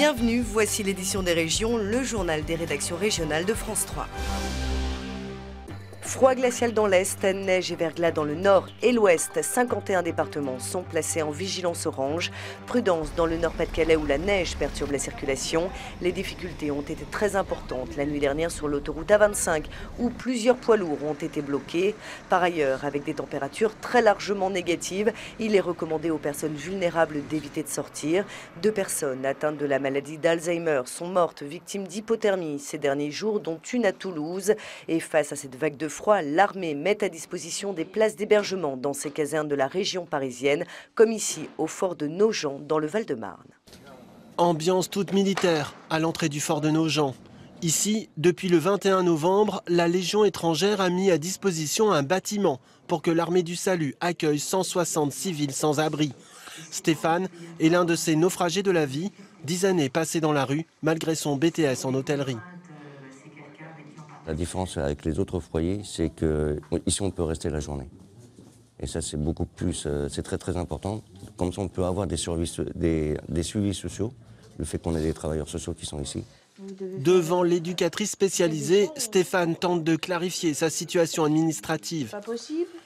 Bienvenue, voici l'édition des régions, le journal des rédactions régionales de France 3. Froid glacial dans l'Est, neige et verglas dans le Nord et l'Ouest. 51 départements sont placés en vigilance orange. Prudence dans le Nord-Pas-de-Calais où la neige perturbe la circulation. Les difficultés ont été très importantes la nuit dernière sur l'autoroute A25 où plusieurs poids lourds ont été bloqués. Par ailleurs, avec des températures très largement négatives, il est recommandé aux personnes vulnérables d'éviter de sortir. 2 personnes atteintes de la maladie d'Alzheimer sont mortes victimes d'hypothermie ces derniers jours, dont une à Toulouse. Et face à cette vague de froid, l'armée met à disposition des places d'hébergement dans ces casernes de la région parisienne, comme ici au fort de Nogent dans le Val-de-Marne. Ambiance toute militaire à l'entrée du fort de Nogent. Ici, depuis le 21 novembre, la Légion étrangère a mis à disposition un bâtiment pour que l'armée du salut accueille 160 civils sans abri. Stéphane est l'un de ces naufragés de la vie, 10 années passées dans la rue malgré son BTS en hôtellerie. La différence avec les autres foyers, c'est qu'ici on peut rester la journée. Et ça c'est beaucoup plus, c'est très important. Comme ça on peut avoir des suivis sociaux, le fait qu'on ait des travailleurs sociaux qui sont ici. Devant l'éducatrice spécialisée, Stéphane tente de clarifier sa situation administrative.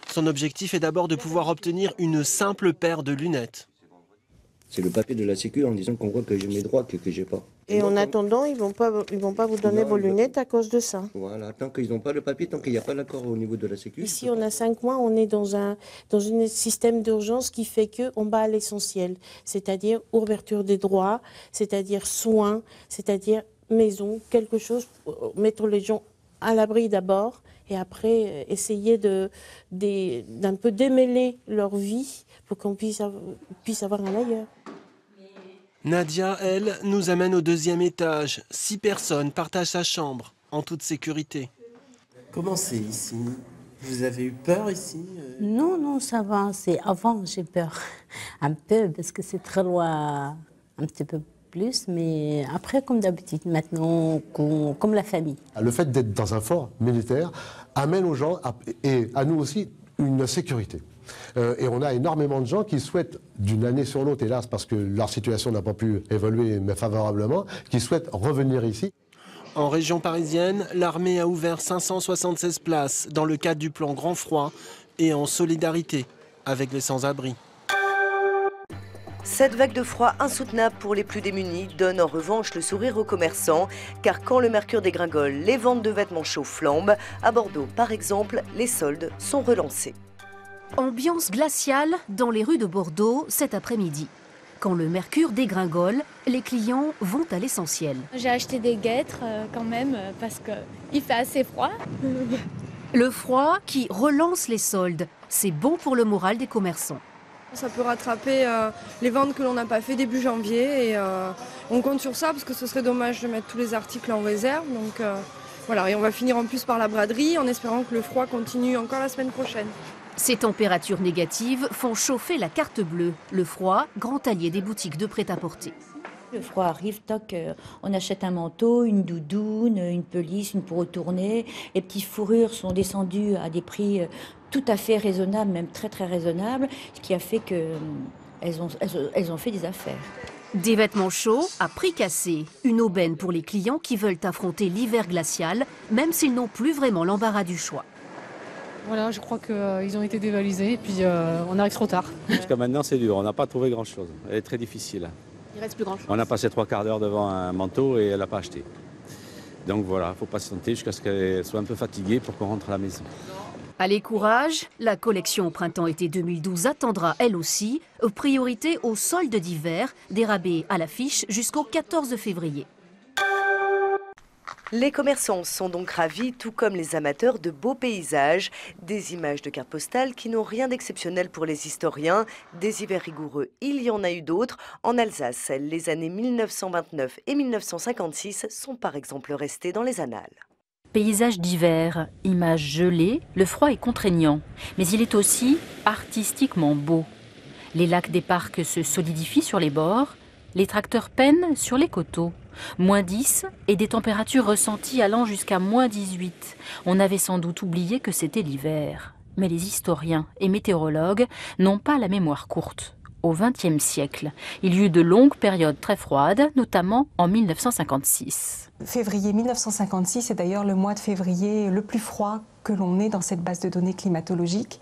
Son objectif est d'abord de pouvoir obtenir une simple paire de lunettes. C'est le papier de la Sécu en disant qu'on voit que j'ai mes droits que j'ai pas. Et en attendant, ils vont pas vous donner vos lunettes à cause de ça. Voilà, tant qu'ils n'ont pas le papier, tant qu'il n'y a pas l'accord au niveau de la Sécu. Ici, on a 5 mois, on est dans un système d'urgence qui fait qu'on bat à l'essentiel, c'est-à-dire ouverture des droits, c'est-à-dire soins, c'est-à-dire maison, quelque chose pour mettre les gens à l'abri d'abord et après essayer d'un peu démêler leur vie pour qu'on puisse avoir un ailleurs. Nadia, elle, nous amène au 2e étage. 6 personnes partagent sa chambre, en toute sécurité. Comment c'est ici? Vous avez eu peur ici? Non, ça va. Avant, j'ai peur. Un peu, parce que c'est très loin, un petit peu plus. Mais après, comme d'habitude, maintenant, comme la famille. Le fait d'être dans un fort militaire amène aux gens, et à nous aussi, une sécurité. Et on a énormément de gens qui souhaitent, d'une année sur l'autre, hélas, parce que leur situation n'a pas pu évoluer, mais favorablement, qui souhaitent revenir ici. En région parisienne, l'armée a ouvert 576 places dans le cadre du plan Grand Froid et en solidarité avec les sans-abri. Cette vague de froid insoutenable pour les plus démunis donne en revanche le sourire aux commerçants, car quand le mercure dégringole, les ventes de vêtements chauds flambent. À Bordeaux, par exemple, les soldes sont relancés. Ambiance glaciale dans les rues de Bordeaux cet après-midi. Quand le mercure dégringole, les clients vont à l'essentiel. J'ai acheté des guêtres quand même parce qu'il fait assez froid. Le froid qui relance les soldes, c'est bon pour le moral des commerçants. Ça peut rattraper les ventes que l'on n'a pas fait début janvier et on compte sur ça parce que ce serait dommage de mettre tous les articles en réserve. Donc voilà, et on va finir en plus par la braderie en espérant que le froid continue encore la semaine prochaine. Ces températures négatives font chauffer la carte bleue. Le froid, grand allié des boutiques de prêt-à-porter. Le froid arrive, toc, on achète un manteau, une doudoune, une pelisse, une pour retourner. Les petites fourrures sont descendues à des prix tout à fait raisonnables, même très très raisonnables, ce qui a fait qu'elles ont fait des affaires. Des vêtements chauds à prix cassé. Une aubaine pour les clients qui veulent affronter l'hiver glacial, même s'ils n'ont plus vraiment l'embarras du choix. Voilà, je crois qu'ils ont été dévalisés et puis on arrive trop tard. Jusqu'à maintenant, c'est dur. On n'a pas trouvé grand-chose. Elle est très difficile. Il reste plus grand-chose. On a passé 3/4 d'heure devant un manteau et elle n'a pas acheté. Donc voilà, il faut patienter jusqu'à ce qu'elle soit un peu fatiguée pour qu'on rentre à la maison. Allez, courage, la collection printemps-été 2012 attendra elle aussi. Priorité aux soldes d'hiver, des rabais à l'affiche jusqu'au 14 février. Les commerçants sont donc ravis, tout comme les amateurs de beaux paysages. Des images de cartes postales qui n'ont rien d'exceptionnel pour les historiens. Des hivers rigoureux, il y en a eu d'autres. En Alsace, les années 1929 et 1956 sont par exemple restées dans les annales. Paysage d'hiver, images gelées, le froid est contraignant, mais il est aussi artistiquement beau. Les lacs des parcs se solidifient sur les bords, les tracteurs peinent sur les coteaux. -10 et des températures ressenties allant jusqu'à -18. On avait sans doute oublié que c'était l'hiver. Mais les historiens et météorologues n'ont pas la mémoire courte. au XXe siècle. Il y eut de longues périodes très froides, notamment en 1956. Février 1956 est d'ailleurs le mois de février le plus froid que l'on ait dans cette base de données climatologique,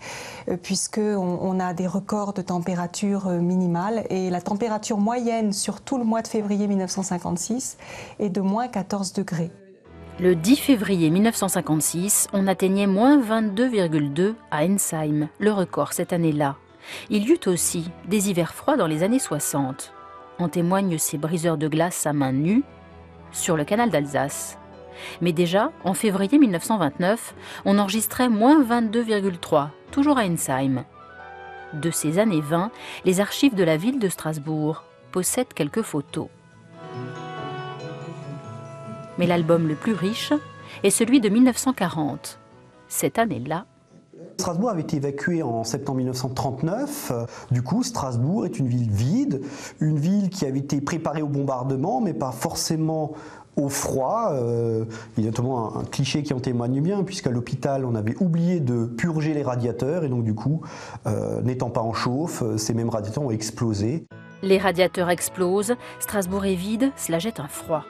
puisqu'on a des records de température minimale et la température moyenne sur tout le mois de février 1956 est de moins 14 degrés. Le 10 février 1956, on atteignait moins 22,2 à Ensheim, le record cette année-là. Il y eut aussi des hivers froids dans les années 60. En témoignent ces briseurs de glace à main nue sur le canal d'Alsace. Mais déjà, en février 1929, on enregistrait moins 22,3, toujours à Ensheim. De ces années 20, les archives de la ville de Strasbourg possèdent quelques photos. Mais l'album le plus riche est celui de 1940. Cette année-là, Strasbourg avait été évacué en septembre 1939. Du coup, Strasbourg est une ville vide, une ville qui avait été préparée au bombardement, mais pas forcément au froid. Il y a notamment un cliché qui en témoigne bien, puisqu'à l'hôpital, on avait oublié de purger les radiateurs, et donc du coup, n'étant pas en chauffe, ces mêmes radiateurs ont explosé. Les radiateurs explosent, Strasbourg est vide, cela jette un froid.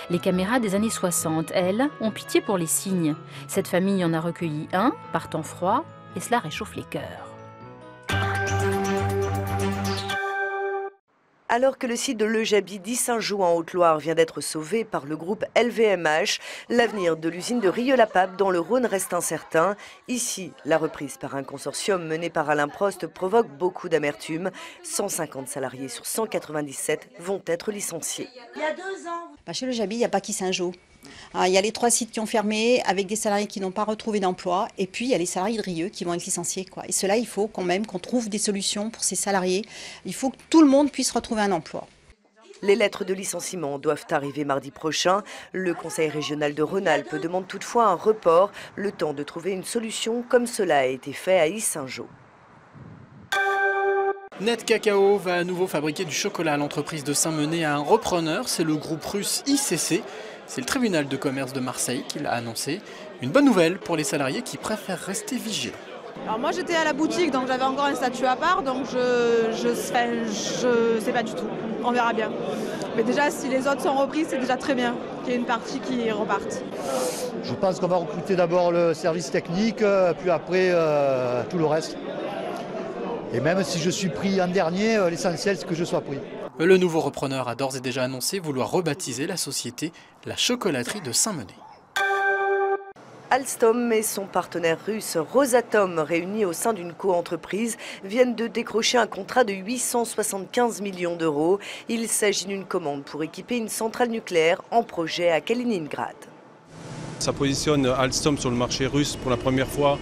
Les caméras des années 60, elles, ont pitié pour les cygnes. Cette famille en a recueilli un, par temps froid, et cela réchauffe les cœurs. Alors que le site de l'Eujabi d'Issingeaux en Haute-Loire vient d'être sauvé par le groupe LVMH, l'avenir de l'usine de Rieux-la-Pape dans le Rhône reste incertain. Ici, la reprise par un consortium mené par Alain Prost provoque beaucoup d'amertume. 150 salariés sur 197 vont être licenciés. Il y a 2 ans. Chez l'Eujabi, il n'y a pas qu'Issingeaux. Il y a les 3 sites qui ont fermé avec des salariés qui n'ont pas retrouvé d'emploi. Et puis, il y a les salariés de Rieux qui vont être licenciés. Et cela, il faut quand même qu'on trouve des solutions pour ces salariés. Il faut que tout le monde puisse retrouver un emploi. Les lettres de licenciement doivent arriver mardi prochain. Le Conseil régional de Rhône-Alpes demande toutefois un report, le temps de trouver une solution comme cela a été fait à Issingeaux. Net Cacao va à nouveau fabriquer du chocolat. L'entreprise de Saint-Menet a un repreneur, c'est le groupe russe ICC. C'est le tribunal de commerce de Marseille qui l'a annoncé. Une bonne nouvelle pour les salariés qui préfèrent rester vigilants. Alors moi j'étais à la boutique, donc j'avais encore un statut à part, donc je sais pas du tout. On verra bien. Mais déjà si les autres sont repris, c'est déjà très bien qu'il y ait une partie qui reparte. Je pense qu'on va recruter d'abord le service technique, puis après tout le reste. Et même si je suis pris en dernier, l'essentiel c'est que je sois pris. Le nouveau repreneur a d'ores et déjà annoncé vouloir rebaptiser la société la chocolaterie de Saint-Menet. Alstom et son partenaire russe Rosatom, réunis au sein d'une co-entreprise, viennent de décrocher un contrat de 875 millions d'euros. Il s'agit d'une commande pour équiper une centrale nucléaire en projet à Kaliningrad. Ça positionne Alstom sur le marché russe pour la première fois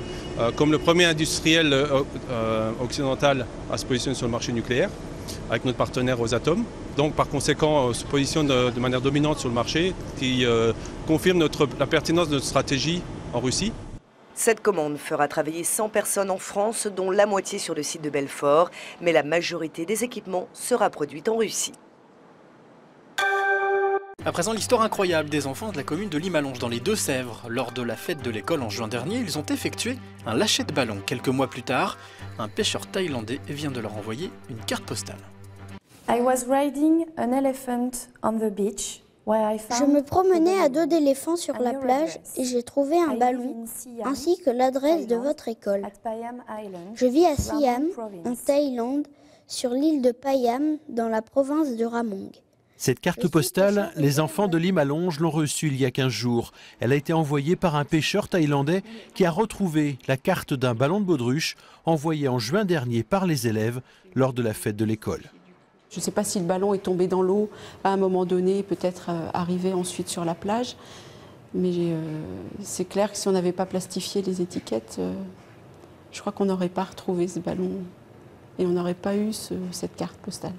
comme le premier industriel occidental à se positionner sur le marché nucléaire, avec notre partenaire Rosatom. Donc par conséquent, on se positionne de manière dominante sur le marché, qui confirme la pertinence de notre stratégie en Russie. Cette commande fera travailler 100 personnes en France, dont la moitié sur le site de Belfort, mais la majorité des équipements sera produite en Russie. À présent, l'histoire incroyable des enfants de la commune de Limalonge dans les Deux-Sèvres. Lors de la fête de l'école en juin dernier, ils ont effectué un lâcher de ballon. Quelques mois plus tard, un pêcheur thaïlandais vient de leur envoyer une carte postale. I was riding an elephant on the beach. Je me promenais à dos d'éléphant sur la plage et j'ai trouvé un ballon ainsi que l'adresse de votre école. Je vis à Siam, en Thaïlande, sur l'île de Payam, dans la province de Ramong. Cette carte postale, les enfants de Limalonge l'ont reçue il y a 15 jours. Elle a été envoyée par un pêcheur thaïlandais qui a retrouvé la carte d'un ballon de baudruche envoyé en juin dernier par les élèves lors de la fête de l'école. Je ne sais pas si le ballon est tombé dans l'eau à un moment donné, peut-être arrivé ensuite sur la plage. Mais c'est clair que si on n'avait pas plastifié les étiquettes, je crois qu'on n'aurait pas retrouvé ce ballon et on n'aurait pas eu cette carte postale.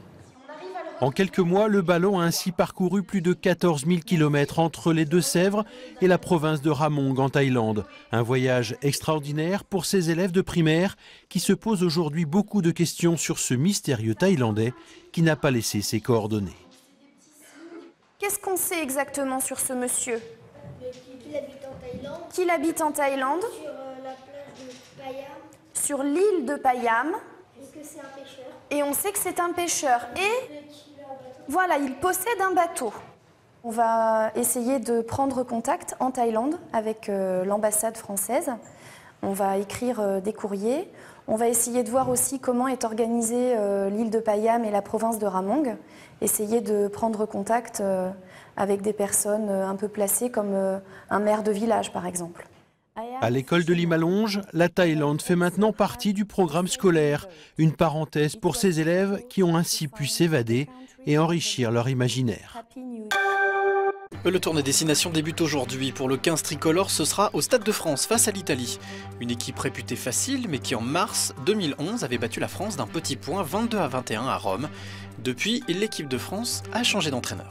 En quelques mois, le ballon a ainsi parcouru plus de 14 000 km entre les Deux-Sèvres et la province de Ramong en Thaïlande. Un voyage extraordinaire pour ces élèves de primaire qui se posent aujourd'hui beaucoup de questions sur ce mystérieux Thaïlandais qui n'a pas laissé ses coordonnées. Qu'est-ce qu'on sait exactement sur ce monsieur? Qu'il habite en Thaïlande. Qu'il habite en Thaïlande. Sur la plage de Payam. Sur l'île de Payam. Est-ce que c'est un pêcheur? Et on sait que c'est un pêcheur. Et voilà, il possède un bateau. On va essayer de prendre contact en Thaïlande avec l'ambassade française. On va écrire des courriers. On va essayer de voir aussi comment est organisée l'île de Payam et la province de Ramong. Essayer de prendre contact avec des personnes un peu placées comme un maire de village par exemple. À l'école de Limalonge, la Thaïlande fait maintenant partie du programme scolaire, une parenthèse pour ces élèves qui ont ainsi pu s'évader et enrichir leur imaginaire. Le tournoi destination débute aujourd'hui. Pour le 15 tricolore, ce sera au Stade de France face à l'Italie. Une équipe réputée facile, mais qui en mars 2011 avait battu la France d'un petit point 22-21 à Rome. Depuis, l'équipe de France a changé d'entraîneur.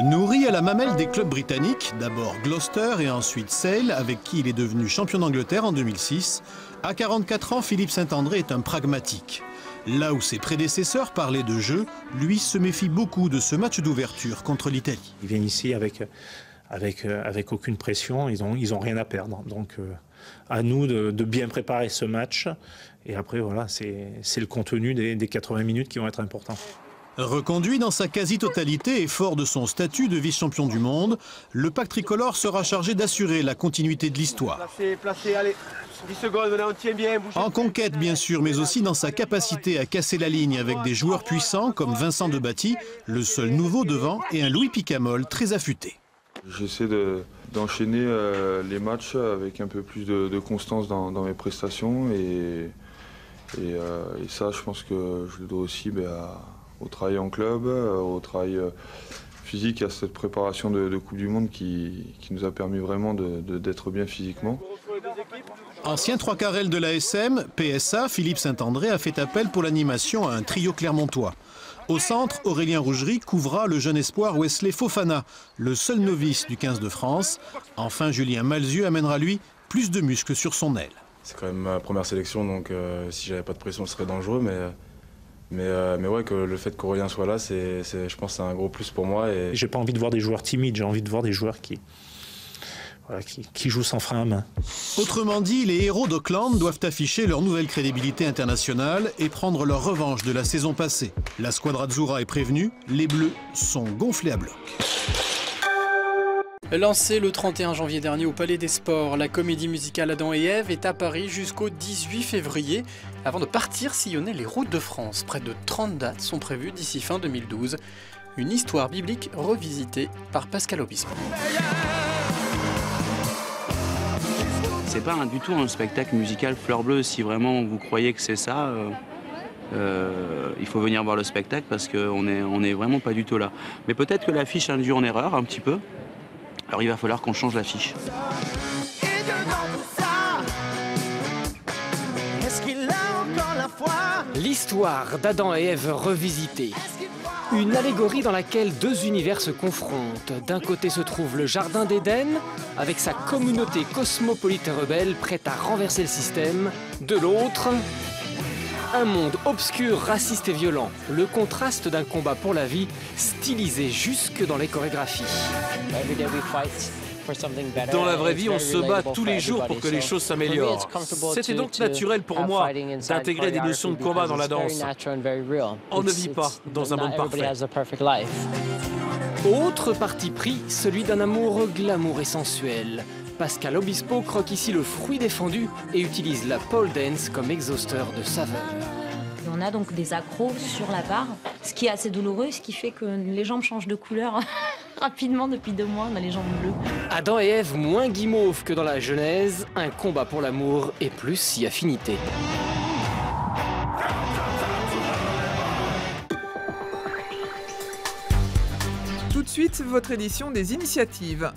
Nourri à la mamelle des clubs britanniques, d'abord Gloucester et ensuite Sale, avec qui il est devenu champion d'Angleterre en 2006, à 44 ans, Philippe Saint-André est un pragmatique. Là où ses prédécesseurs parlaient de jeu, lui se méfie beaucoup de ce match d'ouverture contre l'Italie. Ils viennent ici avec aucune pression, ils ont rien à perdre. Donc à nous de bien préparer ce match. Et après, voilà, c'est le contenu des 80 minutes qui vont être importants. Reconduit dans sa quasi-totalité et fort de son statut de vice-champion du monde, le pack tricolore sera chargé d'assurer la continuité de l'histoire. Placé, allez, 10 secondes, on tient bien. En conquête bien sûr, mais aussi dans sa capacité à casser la ligne avec des joueurs puissants comme Vincent Debatty, le seul nouveau devant, et un Louis Picamol très affûté. J'essaie d'enchaîner les matchs avec un peu plus de constance dans mes prestations et ça je pense que je le dois aussi au travail en club, au travail physique, à cette préparation de Coupe du Monde qui nous a permis vraiment d'être bien physiquement. Ancien 3/4 de l'ASM, PSA, Philippe Saint-André a fait appel pour l'animation à un trio clermontois. Au centre, Aurélien Rougerie couvra le jeune espoir Wesley Fofana, le seul novice du 15 de France. Enfin, Julien Malzieu amènera lui plus de muscles sur son aile. C'est quand même ma première sélection, donc si j'avais pas de pression, ce serait dangereux, mais ouais, que le fait qu'Aurélien soit là, je pense que c'est un gros plus pour moi. Et j'ai pas envie de voir des joueurs timides, j'ai envie de voir des joueurs qui jouent sans frein à main. Autrement dit, les héros d'Auckland doivent afficher leur nouvelle crédibilité internationale et prendre leur revanche de la saison passée. La squadra Azzurra est prévenue, les Bleus sont gonflés à bloc. Lancée le 31 janvier dernier au Palais des Sports, la comédie musicale Adam et Ève est à Paris jusqu'au 18 février, avant de partir sillonner les routes de France. Près de 30 dates sont prévues d'ici fin 2012. Une histoire biblique revisitée par Pascal Obispo. C'est pas du tout un spectacle musical fleur bleue. Si vraiment vous croyez que c'est ça, il faut venir voir le spectacle parce qu'on est vraiment pas du tout là. Mais peut-être que l'affiche induit en erreur un petit peu. Alors il va falloir qu'on change l'affiche. L'histoire d'Adam et Ève revisitée. Une allégorie dans laquelle deux univers se confrontent. D'un côté se trouve le Jardin d'Éden, avec sa communauté cosmopolite et rebelle prête à renverser le système. De l'autre, un monde obscur, raciste et violent. Le contraste d'un combat pour la vie, stylisé jusque dans les chorégraphies. Dans la vraie vie, on se bat tous les jours pour que les choses s'améliorent. C'était donc naturel pour moi d'intégrer des notions de combat dans la danse. On ne vit pas dans un monde parfait. Autre parti pris, celui d'un amour glamour et sensuel. Pascal Obispo croque ici le fruit défendu et utilise la pole dance comme exhausteur de saveur. On a donc des accros sur la barre, ce qui est assez douloureux, ce qui fait que les jambes changent de couleur rapidement. Depuis 2 mois, on a les jambes bleues. Adam et Ève moins guimauve que dans la Genèse, un combat pour l'amour et plus si affinité. Tout de suite, votre édition des initiatives.